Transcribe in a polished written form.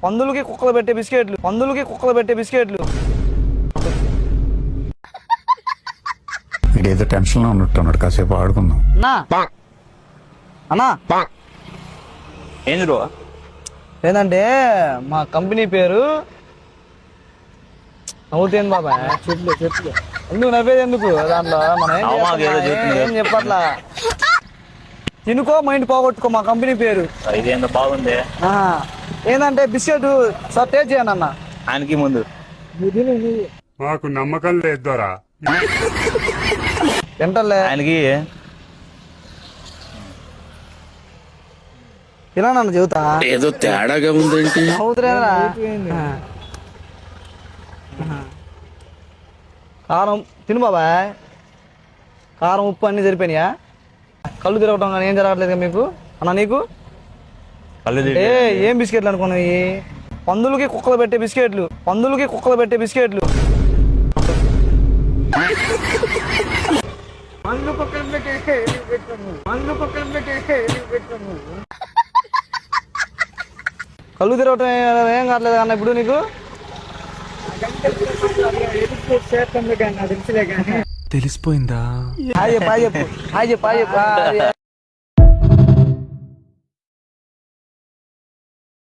పందులకి కుక్కలు పెట్టే బిస్కెట్లు, పందులకి కుక్కలు పెట్టే బిస్కెట్లు. ఏదో టెన్షన్ లో ఉన్నట్టున్నాడు, కాసేపు ఆడుకుందాం. అన్నా అన్నా ఏంది బ్రో? ఏంటంటే మా కంపెనీ పేరు నవ్వుతేంది బాబా. ఎందుకు నవ్వేది ఎందుకు దాంట్లో మనం ఏం చెప్పట్లా. తినుకో మైండ్ పోగొట్టుకో మా కంపెనీ పేరు. ఇదేందో బాగుంది. ఏంటంటే బిస్కెట్ సార్ టేస్ట్ చేయను అన్న. ఆయనకి ముందు మాకు నమ్మకం లేదు దొరా. తింటలే ఆయనకి తినన్న చెబుతా. ఏదో తేడాగా ఉందేంటి? అవుతులేదురా. కారం తిను బాబాయ్. కారం ఉప్పు అన్ని సరిపోయినాయా? కళ్ళు తిరగటం కానీ ఏం జరగట్లేదు మీకు అన్న? నీకు ఏం బిస్కెట్లు అనుకున్నాయి? పందులకి కుక్కలు పెట్టే బిస్కెట్లు, పందులకి కుక్కలు పెట్టే బిస్కెట్లు. కళ్ళు తిరగటం ఏం కావట్లేదు అన్న ఇప్పుడు నీకు? తెలిసిపోయిందా? హాయ్ చెప్పు హాయ్ చెప్పు హాయ్ చెప్పు హాయ్ చెప్పు.